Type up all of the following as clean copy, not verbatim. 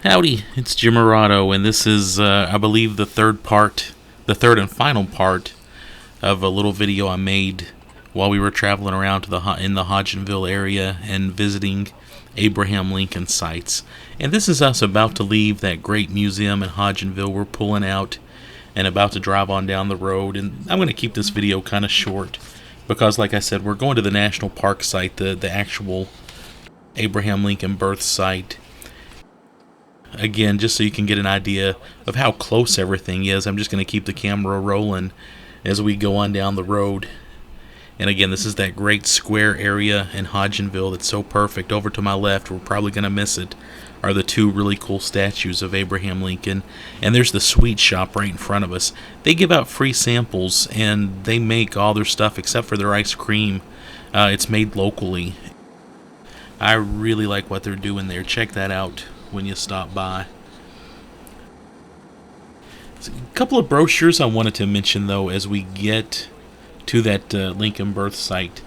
Howdy, it's Jim Murado, and this is, I believe, the third and final part of a little video I made while we were traveling around in the Hodgenville area and visiting Abraham Lincoln sites. And this is us about to leave that great museum in Hodgenville. We're pulling out and about to drive on down the road, and I'm going to keep this video kind of short because, like I said, we're going to the national park site, the actual Abraham Lincoln birth site. Again, just so you can get an idea of how close everything is, I'm just going to keep the camera rolling as we go on down the road. And again, this is that great square area in Hodgenville that's so perfect. Over to my left, we're probably going to miss it, are the two really cool statues of Abraham Lincoln. And there's the sweet shop right in front of us. They give out free samples, and they make all their stuff except for their ice cream. It's made locally. I really like what they're doing there. Check that out when you stop by. A couple of brochures I wanted to mention, though, as we get to that Lincoln birth site.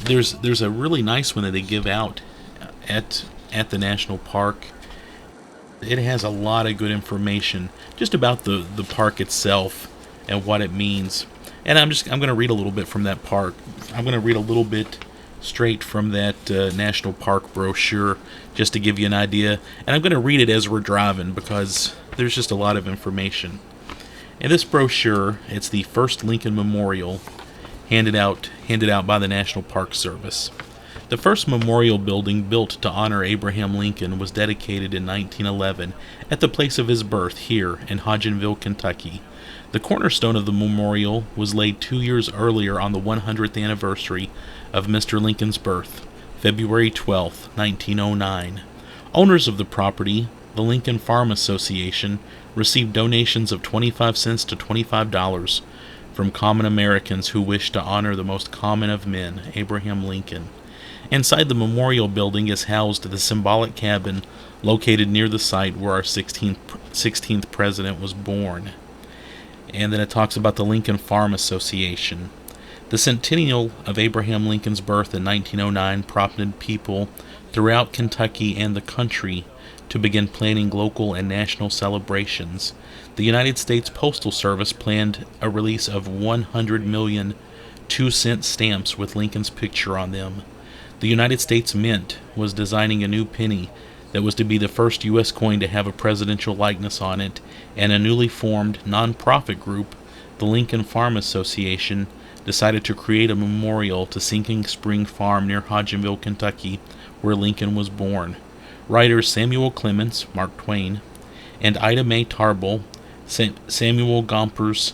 There's a really nice one that they give out at the national park. It has a lot of good information just about the park itself and what it means. And I'm going to read a little bit from that park. I'm going to read a little bit straight from that national park brochure just to give you an idea, and I'm going to read it as we're driving because there's just a lot of information. In this brochure, it's the first Lincoln Memorial handed out by the National Park Service. The first memorial building built to honor Abraham Lincoln was dedicated in 1911 at the place of his birth here in Hodgenville, Kentucky. The cornerstone of the memorial was laid 2 years earlier on the 100th anniversary of Mr. Lincoln's birth, February 12, 1909. Owners of the property, the Lincoln Farm Association, received donations of 25 cents to $25 from common Americans who wished to honor the most common of men, Abraham Lincoln. Inside the memorial building is housed the symbolic cabin located near the site where our 16th president was born. And then it talks about the Lincoln Farm Association. The centennial of Abraham Lincoln's birth in 1909 prompted people throughout Kentucky and the country to begin planning local and national celebrations. The United States Postal Service planned a release of 100 million 2-cent stamps with Lincoln's picture on them. The United States Mint was designing a new penny that was to be the first U.S. coin to have a presidential likeness on it, and a newly formed non-profit group, the Lincoln Farm Association, decided to create a memorial to Sinking Spring Farm near Hodgenville, Kentucky, where Lincoln was born. Writers Samuel Clemens, Mark Twain, and Ida Mae Tarble, Samuel Gompers,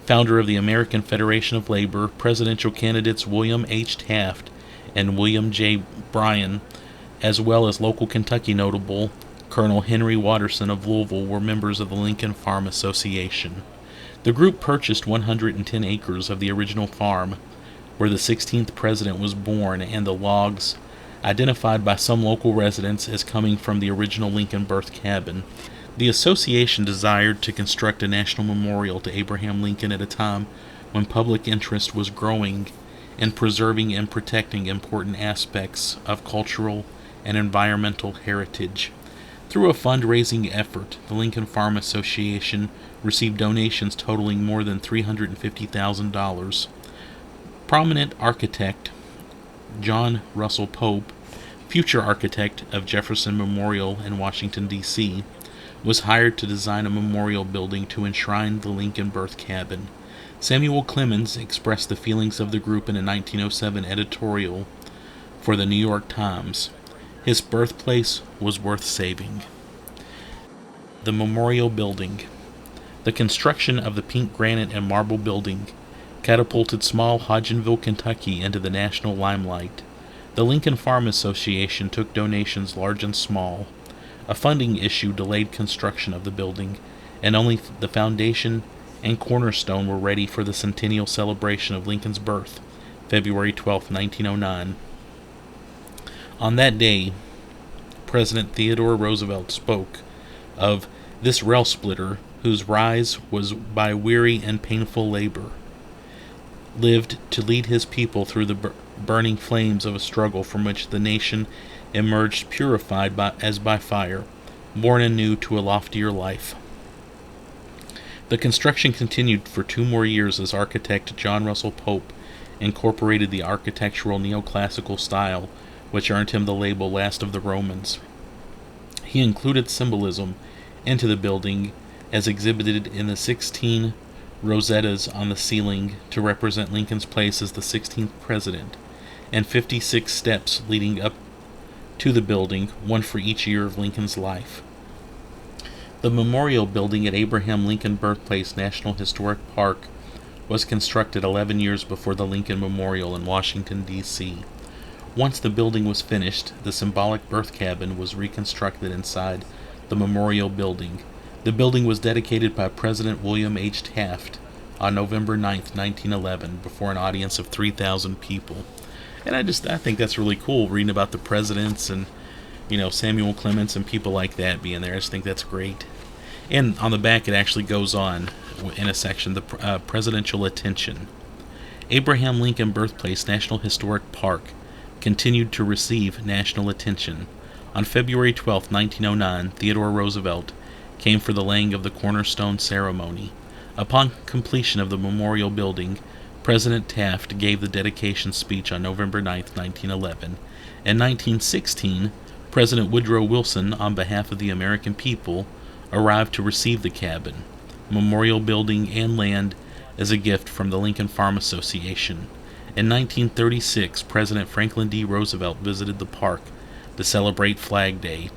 founder of the American Federation of Labor, presidential candidates William H. Taft and William J. Bryan, as well as local Kentucky notable Colonel Henry Watterson of Louisville, were members of the Lincoln Farm Association. The group purchased 110 acres of the original farm where the 16th president was born, and the logs, identified by some local residents as coming from the original Lincoln birth cabin. The association desired to construct a national memorial to Abraham Lincoln at a time when public interest was growing in preserving and protecting important aspects of cultural and environmental heritage. Through a fundraising effort, the Lincoln Farm Association received donations totaling more than $350,000. Prominent architect John Russell Pope, future architect of Jefferson Memorial in Washington, D.C., was hired to design a memorial building to enshrine the Lincoln birth cabin. Samuel Clemens expressed the feelings of the group in a 1907 editorial for the New York Times. His birthplace was worth saving. The memorial building. The construction of the pink granite and marble building catapulted small Hodgenville, Kentucky into the national limelight. The Lincoln Farm Association took donations large and small. A funding issue delayed construction of the building, and only the foundation and cornerstone were ready for the centennial celebration of Lincoln's birth, February 12, 1909. On that day, President Theodore Roosevelt spoke of this rail splitter whose rise was by weary and painful labor, lived to lead his people through the burning flames of a struggle from which the nation emerged purified as by fire. born anew to a loftier life. The construction continued for 2 more years as architect John Russell Pope incorporated the architectural neoclassical style, which earned him the label Last of the Romans. He included symbolism into the building as exhibited in the 16 rosettas on the ceiling to represent Lincoln's place as the 16th president, and 56 steps leading up to the building, one for each year of Lincoln's life. The memorial building at Abraham Lincoln Birthplace National Historic Park was constructed 11 years before the Lincoln Memorial in Washington, D.C. Once the building was finished, the symbolic birth cabin was reconstructed inside the memorial building. The building was dedicated by President William H. Taft on November 9, 1911, before an audience of 3,000 people. And I think that's really cool, reading about the presidents and, Samuel Clemens and people like that being there. I just think that's great. And on the back, it actually goes on in a section, the presidential attention. Abraham Lincoln Birthplace National Historic Park continued to receive national attention. On February 12, 1909, Theodore Roosevelt came for the laying of the cornerstone ceremony. Upon completion of the memorial building, President Taft gave the dedication speech on November 9, 1911. In 1916, President Woodrow Wilson, on behalf of the American people, arrived to receive the cabin, memorial building, and land as a gift from the Lincoln Farm Association. In 1936, President Franklin D. Roosevelt visited the park to celebrate Flag Day.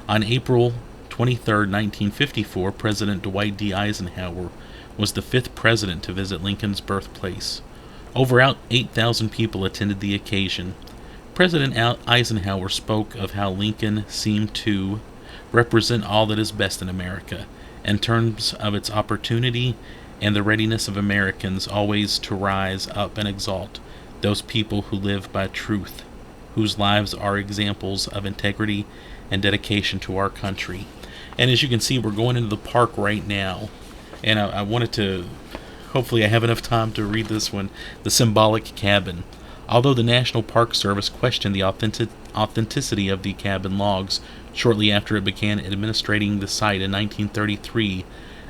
On April 23, 1954, President Dwight D. Eisenhower was the 5th president to visit Lincoln's birthplace. Over 8,000 people attended the occasion. President Eisenhower spoke of how Lincoln seemed to represent all that is best in America, in terms of its opportunity and the readiness of Americans always to rise up and exalt those people who live by truth, whose lives are examples of integrity and dedication to our country. And as you can see, we're going into the park right now, and I wanted to, hopefully I have enough time to read this one, The Symbolic Cabin. Although the National Park Service questioned the authenticity of the cabin logs shortly after it began administrating the site in 1933,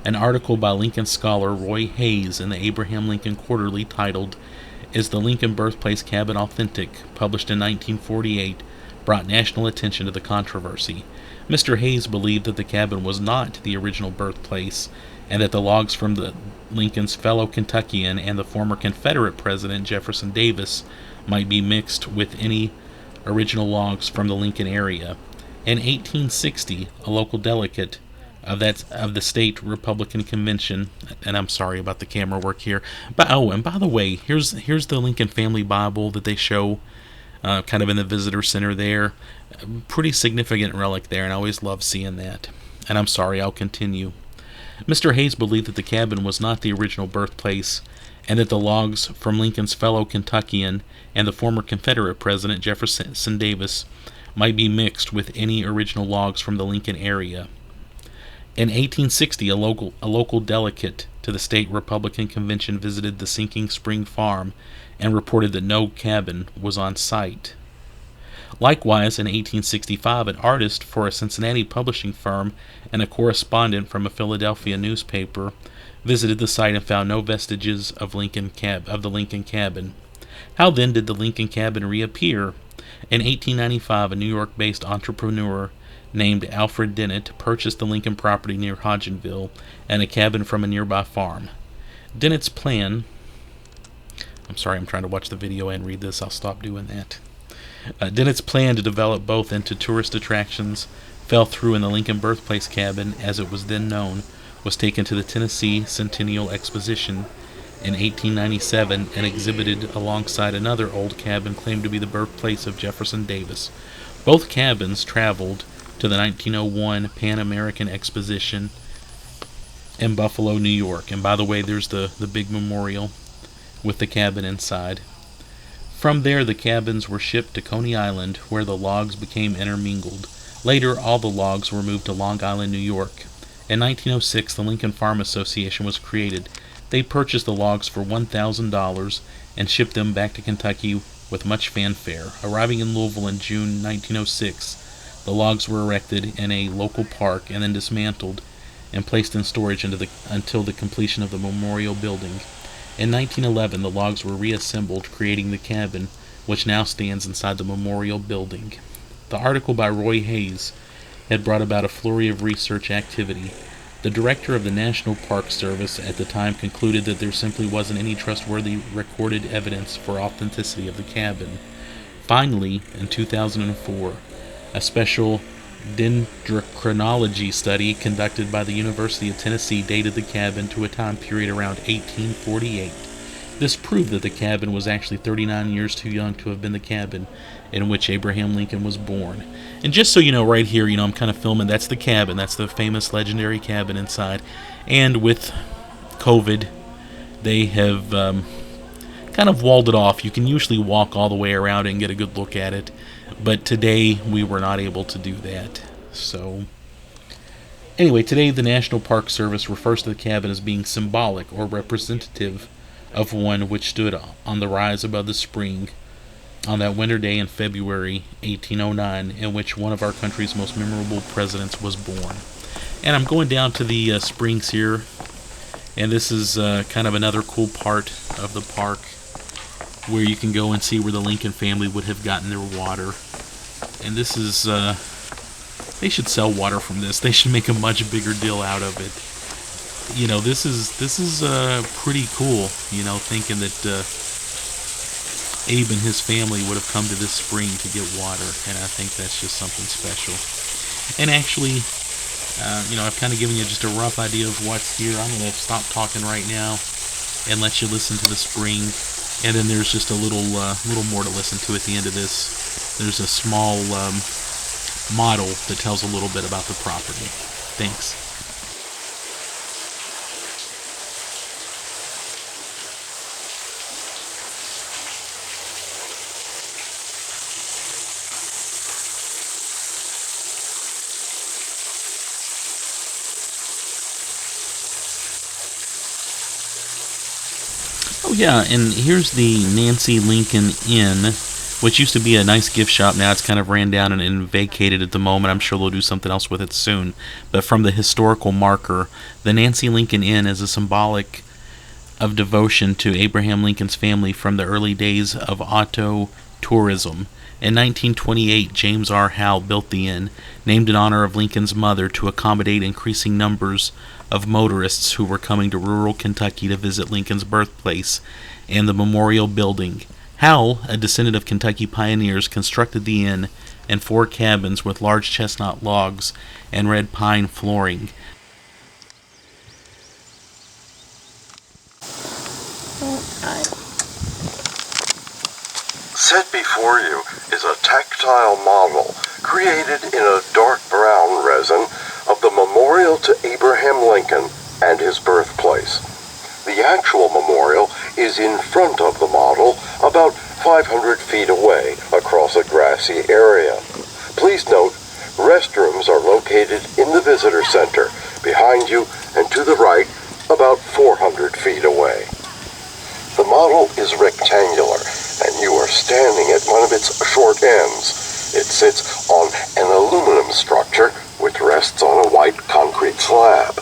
an article by Lincoln scholar Roy Hayes in the Abraham Lincoln Quarterly titled, "Is the Lincoln Birthplace Cabin Authentic?" published in 1948, brought national attention to the controversy. Mr. Hayes believed that the cabin was not the original birthplace, and that the logs from Lincoln's fellow Kentuckian and the former Confederate President Jefferson Davis might be mixed with any original logs from the Lincoln area. In 1860, a local delegate of the state Republican convention, and I'm sorry about the camera work here, but and by the way, here's the Lincoln Family Bible that they show kind of in the visitor center there. Pretty significant relic there, and I always love seeing that. And I'm sorry, I'll continue. Mr. Hayes believed that the cabin was not the original birthplace, and that the logs from Lincoln's fellow Kentuckian and the former Confederate President Jefferson Davis might be mixed with any original logs from the Lincoln area. In 1860, a local delegate to the state Republican convention visited the Sinking Spring Farm and reported that no cabin was on site. Likewise, in 1865, an artist for a Cincinnati publishing firm and a correspondent from a Philadelphia newspaper visited the site and found no vestiges of the Lincoln cabin. How then did the Lincoln cabin reappear? In 1895, a New York-based entrepreneur named Alfred Dennett purchased the Lincoln property near Hodgenville and a cabin from a nearby farm. Dennett's plan... I'm sorry, I'm trying to watch the video and read this. I'll stop doing that. Dennett's plan to develop both into tourist attractions fell through, and the Lincoln Birthplace Cabin, as it was then known, was taken to the Tennessee Centennial Exposition in 1897 and exhibited alongside another old cabin claimed to be the birthplace of Jefferson Davis. Both cabins traveled to the 1901 Pan American Exposition in Buffalo, New York. And by the way, there's the big memorial with the cabin inside. From there, the cabins were shipped to Coney Island, where the logs became intermingled. Later, all the logs were moved to Long Island, New York. In 1906, the Lincoln Farm Association was created. They purchased the logs for $1,000 and shipped them back to Kentucky with much fanfare. Arriving in Louisville in June 1906, The logs were erected in a local park and then dismantled and placed in storage until the completion of the memorial building. In 1911, the logs were reassembled, creating the cabin, which now stands inside the memorial building. The article by Roy Hayes had brought about a flurry of research activity. The director of the National Park Service at the time concluded that there simply wasn't any trustworthy recorded evidence for authenticity of the cabin. Finally, in 2004, a special dendrochronology study conducted by the University of Tennessee dated the cabin to a time period around 1848. This proved that the cabin was actually 39 years too young to have been the cabin in which Abraham Lincoln was born. And just so you know, right here, I'm kind of filming, that's the cabin, that's the famous legendary cabin inside. And with COVID, they have kind of walled it off. You can usually walk all the way around and get a good look at it, but today we were not able to do that. So anyway, today the National Park Service refers to the cabin as being symbolic or representative of one which stood on the rise above the spring on that winter day in February 1809, in which one of our country's most memorable presidents was born. And I'm going down to the springs here, and this is kind of another cool part of the park where you can go and see where the Lincoln family would have gotten their water. And this is, they should sell water from this. They should make a much bigger deal out of it. This is pretty cool, thinking that Abe and his family would have come to this spring to get water, and I think that's just something special. And actually, I've kind of given you just a rough idea of what's here. I'm going to stop talking right now and let you listen to the spring. And then there's just a little more to listen to at the end of this. There's a small model that tells a little bit about the property. Thanks. Oh yeah, and here's the Nancy Lincoln Inn, which used to be a nice gift shop. Now it's kind of ran down and vacated at the moment. I'm sure they'll do something else with it soon. But from the historical marker, the Nancy Lincoln Inn is a symbolic of devotion to Abraham Lincoln's family from the early days of auto tourism. In 1928, James R. Howe built the inn, named in honor of Lincoln's mother, to accommodate increasing numbers of motorists who were coming to rural Kentucky to visit Lincoln's birthplace and the memorial building. Howe, a descendant of Kentucky pioneers, constructed the inn and 4 cabins with large chestnut logs and red pine flooring. Set before you is a tactile model created in a dark brown resin of the memorial to Abraham Lincoln and his birthplace. The actual memorial is in front of the model, about 500 feet away across a grassy area. Please note, restrooms are located in the visitor center, behind you and to the right, about 400 feet away. The model is rectangular, and you are standing at one of its short ends. It sits on an aluminum structure which rests on a white concrete slab.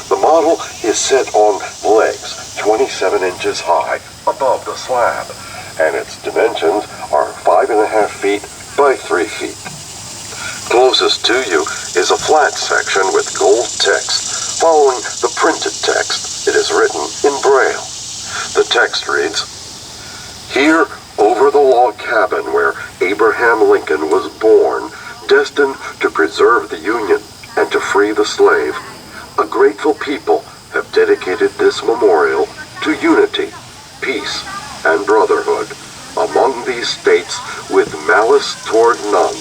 The model is set on legs 27 inches high above the slab, and its dimensions are 5.5 feet by 3 feet. Closest to you is a flat section with gold text. Following the printed text, it is written in Braille. The text reads, "Here over the log cabin where Abraham Lincoln was born, destined to preserve the Union and to free the slave, a grateful people have dedicated this memorial to unity, peace, and brotherhood among these states, with malice toward none,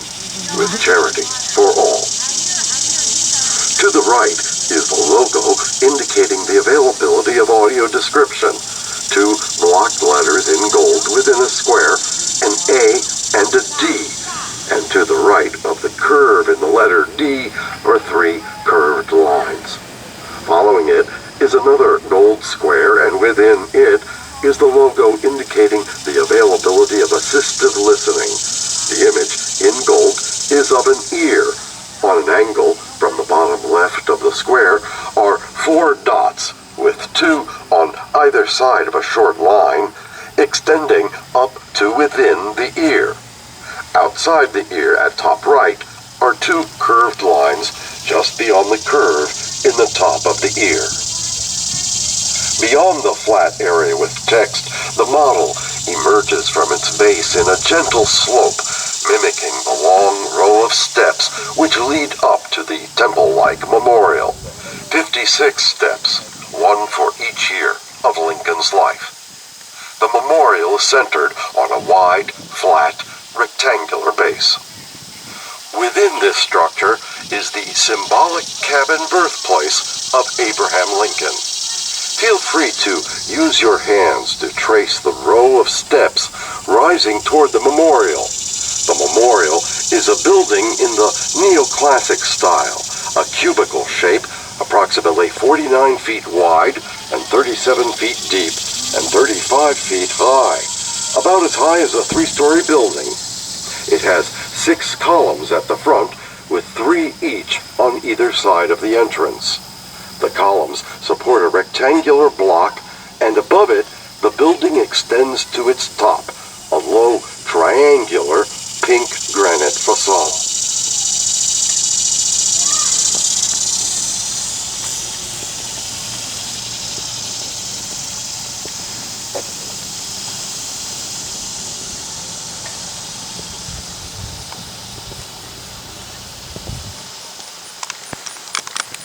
with charity for all." To the right is the logo indicating the availability of audio description. 2 blocked letters in gold within a square, an A and a D, and to the right of the curve in the letter D are 3 curved lines. Following it is another gold square, and within it is the logo indicating the availability of assistive listening. The image in gold is of an ear. On an angle from the bottom left of the square are 4 dots with 2 on either side of a short line extending up to within the ear. Outside the ear at top right are 2 curved lines just beyond the curve in the top of the ear. Beyond the flat area with text, the model emerges from its base in a gentle slope, mimicking the long row of steps which lead up to the temple-like memorial. 56 steps, 1 for each year of Lincoln's life. The memorial is centered on a wide, flat, rectangular base. Within this structure is the symbolic cabin birthplace of Abraham Lincoln. Feel free to use your hands to trace the row of steps rising toward the memorial. The memorial is a building in the neoclassic style, a cubical shape approximately 49 feet wide and 37 feet deep and 35 feet high, about as high as a 3-story building. It has 6 columns at the front, with 3 each on either side of the entrance. The columns support a rectangular block, and above it, the building extends to its top, a low, triangular, pink granite facade.